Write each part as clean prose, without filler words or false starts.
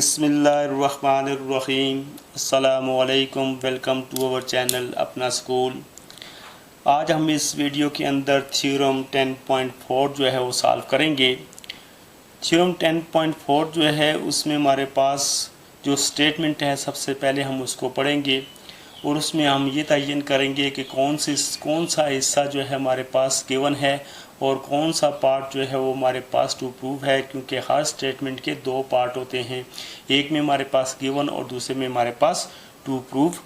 बिस्मिल्लाहिर्रहमानिर्रहीम। अस्सलामुअलैकुम। Welcome to our channel अपना स्कूल। आज हम इस वीडियो के अंदर थ्योरम 10.4 जो है वो सॉल्व करेंगे। थ्योरम 10.4 जो है उसमें हमारे पास जो स्टेटमेंट है सबसे पहले हम उसको पढ़ेंगे और उसमें हम ये तयन करेंगे कि कौन सा हिस्सा जो है हमारे पास गिवन है और कौन सा पार्ट जो है वो हमारे पास टू प्रूव है, क्योंकि हर स्टेटमेंट के दो पार्ट होते हैं, एक में हमारे पास गिवन और दूसरे में हमारे पास टू प्रूव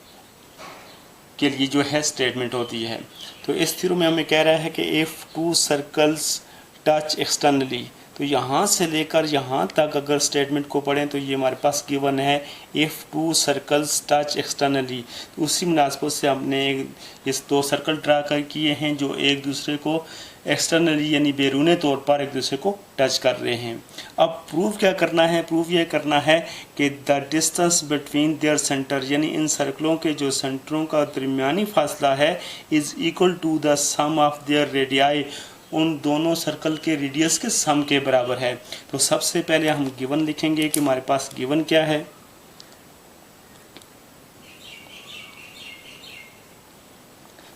के लिए जो है स्टेटमेंट होती है। तो इस थ्योरम में हमें कह रहा है कि if two circles touch externally, तो यहाँ से लेकर यहाँ तक अगर स्टेटमेंट को पढ़ें तो ये हमारे पास गिवन है if two circles touch externally. तो उसी मुनासबत से हमने इस दो सर्कल ड्रा कर किए हैं जो एक दूसरे को एक्सटर्नली यानी बैरूनी तौर पर एक दूसरे को टच कर रहे हैं। अब प्रूफ क्या करना है? प्रूफ ये करना है कि the distance between their centre, यानी इन सर्कलों के जो सेंटरों का दरमियानी फासला है, is equal to the sum of their radii, उन दोनों सर्कल के रेडियस के सम के बराबर है। तो सबसे पहले हम गिवन लिखेंगे कि हमारे पास गिवन क्या है।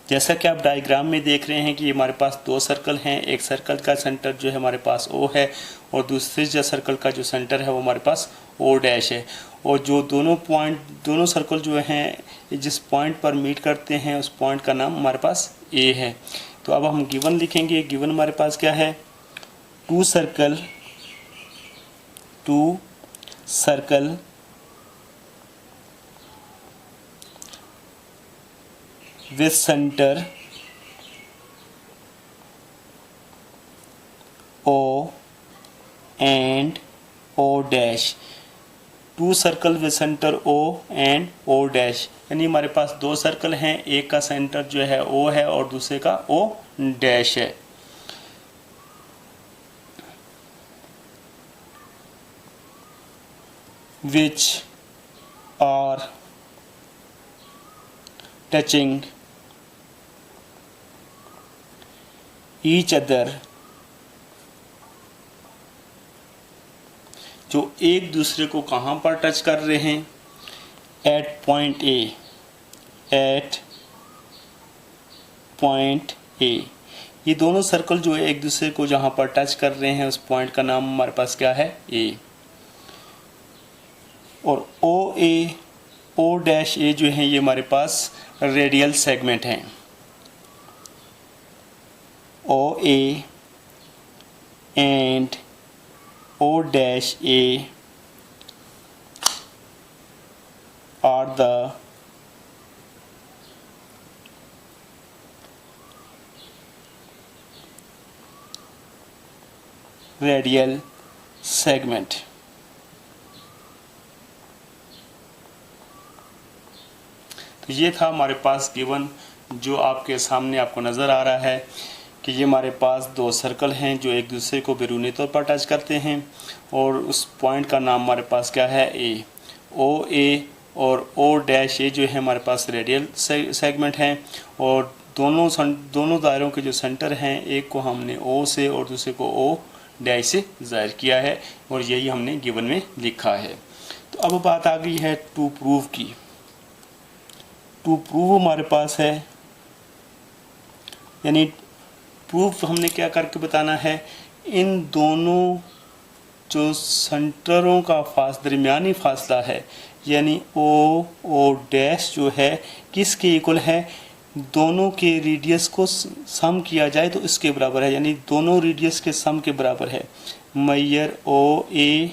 जैसा कि आप डायग्राम में देख रहे हैं कि हमारे पास दो सर्कल हैं। एक सर्कल का सेंटर जो है हमारे पास O है और दूसरे जो सर्कल का जो सेंटर है वो हमारे पास O डैश है। और जो दोनों सर्कल जो हैं जिस पॉइंट पर मीट करते हैं उस पॉइंट का नाम हमारे पास A है। तो अब हम गिवन लिखेंगे। गिवन हमारे पास क्या है? Two circle with center O and O dash, two circle with center O and O dash, यानी हमारे पास दो सर्कल हैं, एक का सेंटर जो है O है और दूसरे का O डैश है। which are touching each other, जो एक दूसरे को कहाँ पर टच कर रहे हैं? At point A. ये दोनों सर्कल जो है एक दूसरे को जहाँ पर टच कर रहे हैं उस पॉइंट का नाम हमारे पास क्या है? ए। और ओ डैश ए जो है ये हमारे पास रेडियल सेगमेंट हैं। O A and O dash A are the radial segment। तो ये था हमारे पास गिवन जो आपके सामने आपको नज़र आ रहा है कि ये हमारे पास दो सर्कल हैं जो एक दूसरे को बैरूनी तौर पर टच करते हैं और उस पॉइंट का नाम हमारे पास क्या है? ए। ओ ए और ओ डैश ए जो है हमारे पास रेडियल सेगमेंट हैं और दोनों दायरों के जो सेंटर हैं, एक को हमने ओ से और दूसरे को ओ डैश से ज़ाहिर किया है और यही हमने गिवन में लिखा है। तो अब बात आ गई है टू प्रूव की। टू प्रूव हमारे पास है, यानी प्रूफ हमने क्या करके बताना है? इन दोनों जो सेंटरों का दरमियानी फासला है, यानी ओ डैश जो है किसके इक्वल है? दोनों के रेडियस को सम किया जाए तो इसके बराबर है, यानी दोनों रेडियस के सम के बराबर है। मैयर ओ ए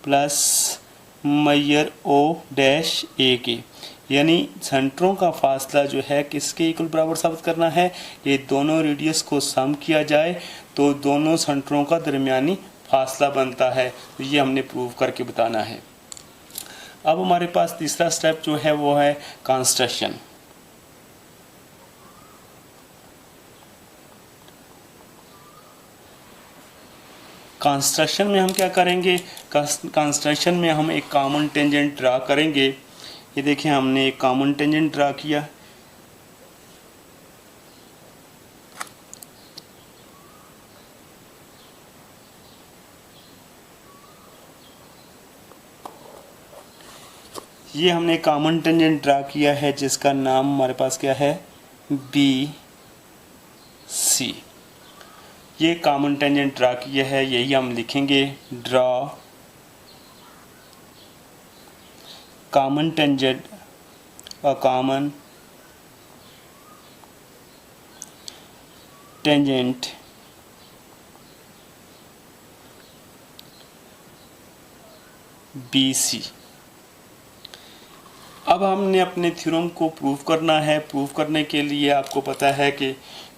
प्लस मैयर ओ डैश ए के, यानी सेंटरों का फासला जो है किसके इक्वल बराबर साबित करना है? ये दोनों रेडियस को सम किया जाए तो दोनों सेंटरों का दरमियानी फासला बनता है। तो ये हमने प्रूव करके बताना है। अब हमारे पास तीसरा स्टेप जो है वो है कंस्ट्रक्शन। कंस्ट्रक्शन में हम क्या करेंगे? कंस्ट्रक्शन में हम एक कॉमन टेंजेंट ड्रा करेंगे। ये देखिए हमने एक कॉमन टेंजेंट ड्रा किया। ये हमने कॉमन टेंजेंट ड्रा किया है जिसका नाम हमारे पास क्या है, बी सी। ये कॉमन टेंजेंट ड्रा किया है, यही हम लिखेंगे, draw common tangent, a common tangent B C. अब हमने अपने थ्योरम को प्रूव करना है। प्रूव करने के लिए आपको पता है कि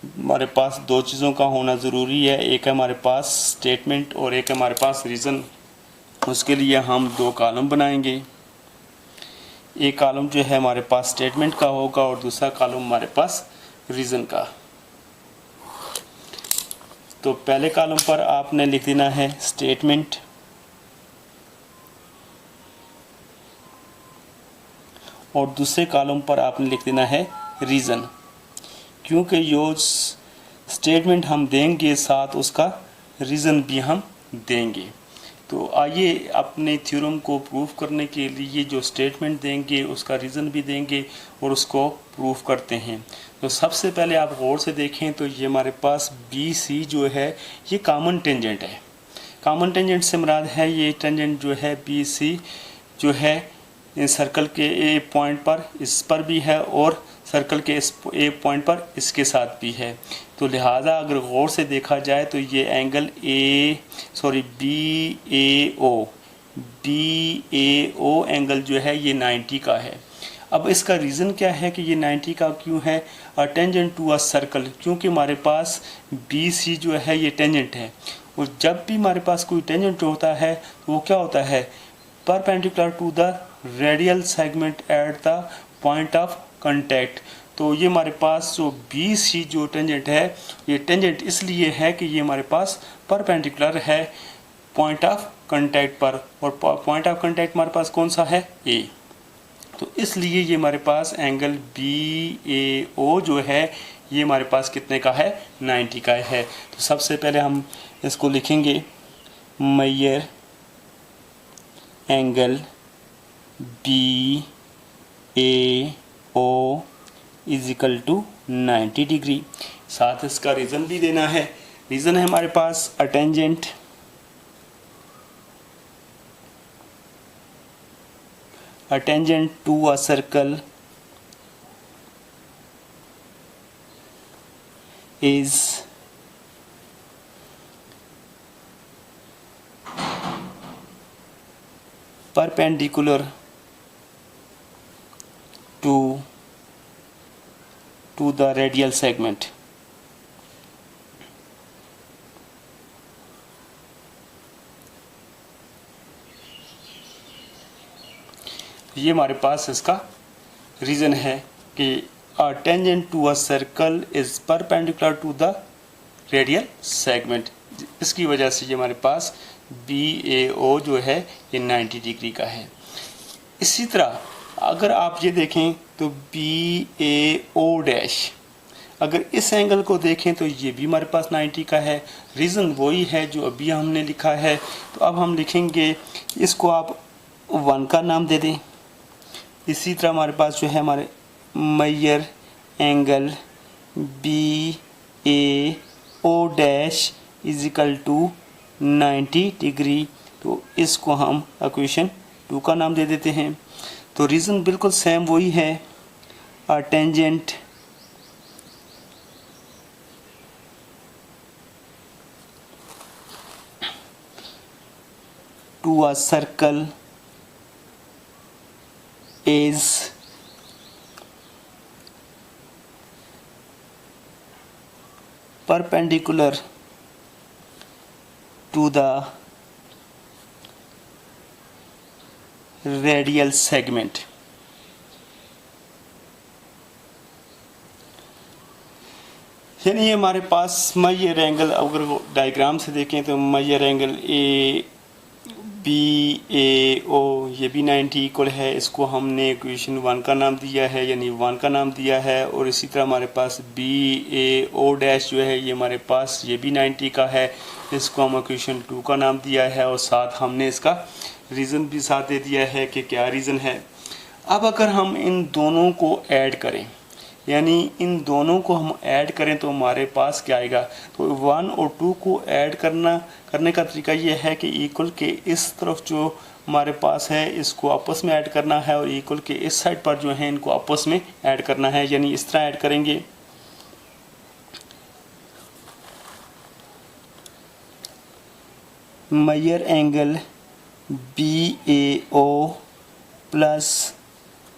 हमारे पास दो चीज़ों का होना ज़रूरी है, एक है हमारे पास स्टेटमेंट और एक है हमारे पास रीज़न। उसके लिए हम दो कॉलम बनाएंगे, एक कॉलम जो है हमारे पास स्टेटमेंट का होगा और दूसरा कॉलम हमारे पास रीज़न का। तो पहले कॉलम पर आपने लिख देना है स्टेटमेंट, और दूसरे कॉलम पर आपने लिख देना है रीज़न, क्योंकि जो स्टेटमेंट हम देंगे साथ उसका रीज़न भी हम देंगे। तो आइए अपने थ्योरम को प्रूव करने के लिए जो स्टेटमेंट देंगे उसका रीज़न भी देंगे और उसको प्रूव करते हैं। तो सबसे पहले आप गौर से देखें तो ये हमारे पास बी सी जो है ये कॉमन टेंजेंट है। कॉमन टेंजेंट से मुराद है ये टेंजेंट जो है बी सी जो है सर्कल के ए पॉइंट पर इस पर भी है और सर्कल के इस ए पॉइंट पर इसके साथ भी है। तो लिहाजा अगर गौर से देखा जाए तो ये angle B A O angle जो है ये 90 का है। अब इसका रीज़न क्या है कि ये 90 का क्यों है? टेंजेंट टू अ सर्कल, क्योंकि हमारे पास बी सी जो है ये टेंजेंट है, और जब भी हमारे पास कोई टेंजेंट होता है तो वो क्या होता है, perpendicular to the radial segment at the point of contact. तो ये हमारे पास जो बी सी जो टेंजेंट है ये टेंजेंट इसलिए है कि ये हमारे पास परपेंडिकुलर है पॉइंट ऑफ कांटेक्ट पर, और पॉइंट ऑफ कांटेक्ट हमारे पास कौन सा है, ए। तो इसलिए ये हमारे पास एंगल बी ए ओ जो है ये हमारे पास कितने का है, 90 का है। तो सबसे पहले हम इसको लिखेंगे, major angle B A O is equal to 90 degree. साथ इसका रीज़न भी देना है। रीज़न है हमारे पास a tangent to a circle is perpendicular to the radial segment. ये हमारे पास इसका रीज़न है कि a tangent to a circle is perpendicular to the radial segment। इसकी वजह से ये हमारे पास बी ए ओ जो है ये 90 डिग्री का है। इसी तरह अगर आप ये देखें तो बी ए ओ डैश, अगर इस एंगल को देखें तो ये भी हमारे पास 90 का है। रीज़न वही है जो अभी हमने लिखा है। तो अब हम लिखेंगे, इसको आप 1 का नाम दे दें। इसी तरह हमारे पास जो है हमारे measure angle B A O dash is equal to 90 degree. तो इसको हम इक्वेशन 2 का नाम दे देते हैं। तो रीज़न बिल्कुल सेम वही है, a tangent to a circle is perpendicular to the radial segment। यानी ये हमारे पास मेजर एंगल, अगर डायग्राम से देखें तो measure angle A B A O ये भी 90 इक्वल है। इसको हमने इक्वेशन 1 का नाम दिया है, यानी 1 का नाम दिया है। और इसी तरह हमारे पास बी ए ओ डैश जो है ये हमारे पास ये भी 90 का है। इसको हम इक्वेशन 2 का नाम दिया है और साथ हमने इसका रीज़न भी साथ दे दिया है कि क्या रीज़न है। अब अगर हम इन दोनों को ऐड करें, यानी इन दोनों को हम ऐड करें तो हमारे पास क्या आएगा, तो 1 और 2 को ऐड करने का तरीका ये है कि इक्वल के इस तरफ जो हमारे पास है इसको आपस में ऐड करना है और इक्वल के इस साइड पर जो है इनको आपस में ऐड करना है, यानी इस तरह ऐड करेंगे। Measure angle BAO plus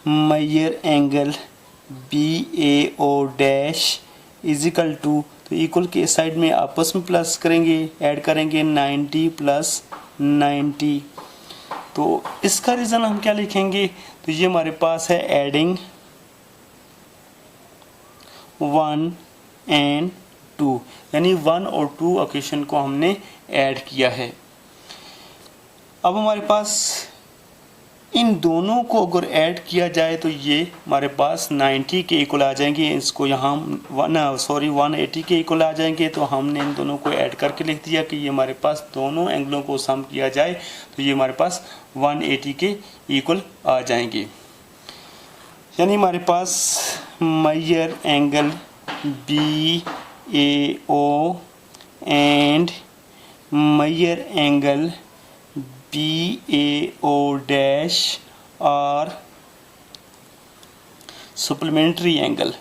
measure angle BAO dash is equal to, तो इक्वल के इस साइड में आपस में प्लस करेंगे, ऐड करेंगे 90 प्लस 90। तो इसका रीज़न हम क्या लिखेंगे, तो ये हमारे पास है एडिंग 1 एंड 2, यानी 1 और 2 ऑकेशन को हमने ऐड किया है। अब हमारे पास इन दोनों को अगर ऐड किया जाए तो ये हमारे पास 90 के इक्वल आ जाएंगे, इसको यहाँ 180 के इक्वल आ जाएंगे। तो हमने इन दोनों को ऐड करके लिख दिया कि ये हमारे पास दोनों एंगलों को सम किया जाए तो ये हमारे पास 180 के इक्वल आ जाएंगे। यानी हमारे पास major angle BAO and major angle BAO dash और सप्लीमेंट्री एंगल।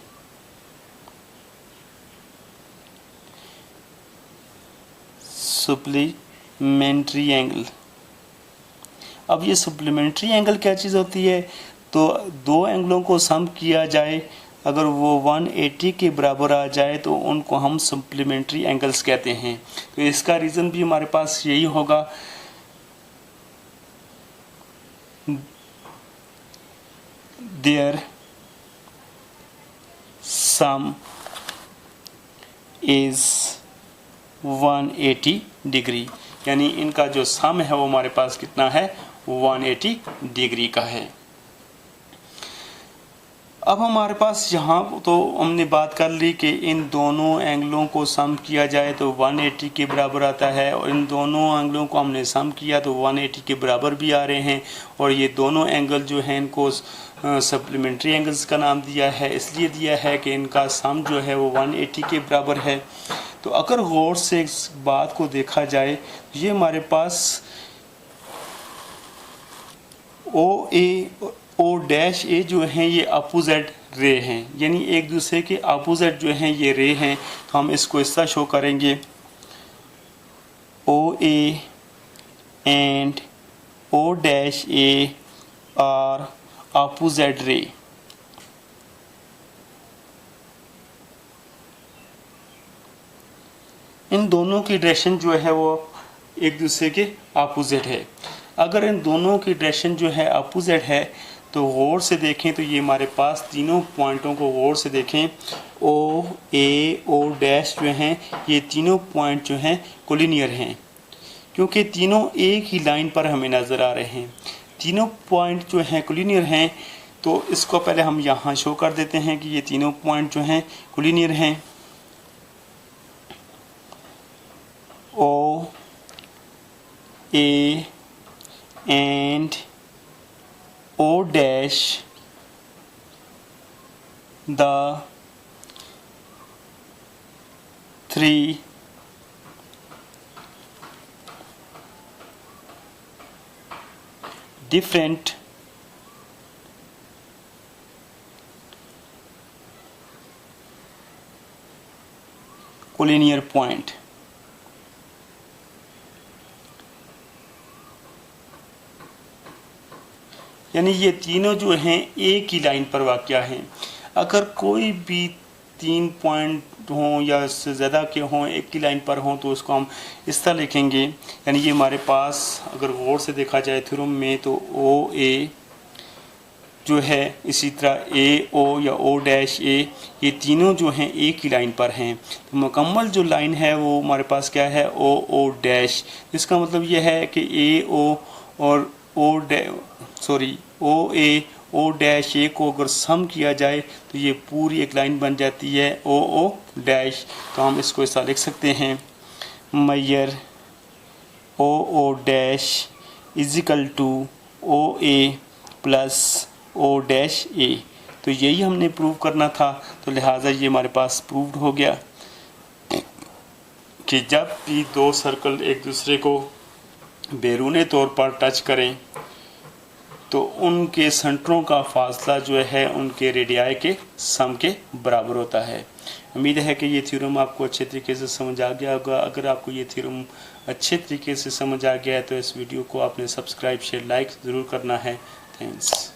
सप्लीमेंट्री एंगल, अब ये सप्लीमेंट्री एंगल क्या चीज़ होती है, तो दो एंगलों को सम किया जाए, अगर वो 180 के बराबर आ जाए तो उनको हम सप्लीमेंट्री एंगल्स कहते हैं। तो इसका रीज़न भी हमारे पास यही होगा, their sum is 180 डिग्री, यानी इनका जो सम है वो हमारे पास कितना है, 180 डिग्री का है। अब हमारे पास यहाँ तो हमने बात कर ली कि इन दोनों एंगलों को सम किया जाए तो 180 के बराबर आता है, और इन दोनों एंगलों को हमने सम किया तो 180 के बराबर भी आ रहे हैं। और ये दोनों एंगल जो हैं इनको सप्लीमेंट्री एंगल्स का नाम दिया है, इसलिए दिया है कि इनका सम जो है वो 180 के बराबर है। तो अगर गौर से इस बात को देखा जाए तो ये हमारे पास ओ डैश ए जो हैं ये अपोजिट रे हैं, यानी एक दूसरे के अपोजिट जो हैं ये रे हैं। तो हम इसको इस तरह शो करेंगे, OA and O dash A are opposite ray. इन दोनों की डायरेक्शन जो है वो एक दूसरे के अपोजिट है। अगर इन दोनों की डायरेक्शन जो है अपोजिट है तो गौर से देखें तो ये हमारे पास तीनों पॉइंटों को गौर से देखें, O, A, O डैश जो हैं ये तीनों पॉइंट जो हैं कोलिनियर हैं, क्योंकि तीनों एक ही लाइन पर हमें नज़र आ रहे हैं। तीनों पॉइंट जो हैं कोलिनियर हैं, तो इसको पहले हम यहाँ शो कर देते हैं कि ये तीनों पॉइंट जो हैं कोलिनियर हैं। O, A and O dash the three different collinear point। यानी ये तीनों जो हैं एक ही लाइन पर वाक़या हैं। अगर कोई भी 3 पॉइंट हों या इससे ज़्यादा के हों एक ही लाइन पर हों तो उसको हम इस तरह लिखेंगे। यानी ये हमारे पास अगर गौर से देखा जाए थ्योरम में तो OA जो है, इसी तरह AO या O डैश A, ये तीनों जो हैं एक ही लाइन पर हैं। तो मुकम्मल जो लाइन है वो हमारे पास क्या है, OO डैश। इसका मतलब ये है कि AO और OA O डैश A को अगर सम किया जाए तो ये पूरी एक लाइन बन जाती है OO डैश। तो हम इसको ऐसा लिख सकते हैं, major OO dash is equal to OA plus O dash A. तो यही हमने प्रूव करना था, तो लिहाजा ये हमारे पास प्रूव्ड हो गया कि जब भी दो सर्कल एक दूसरे को बैरूनी तौर पर टच करें तो उनके सेंटरों का फासला जो है उनके रेडियाई के सम के बराबर होता है। उम्मीद है कि ये थ्योरम आपको अच्छे तरीके से समझ आ गया होगा। अगर आपको ये थ्योरम अच्छे तरीके से समझ आ गया है तो इस वीडियो को आपने सब्सक्राइब शेयर लाइक ज़रूर करना है। थैंक्स।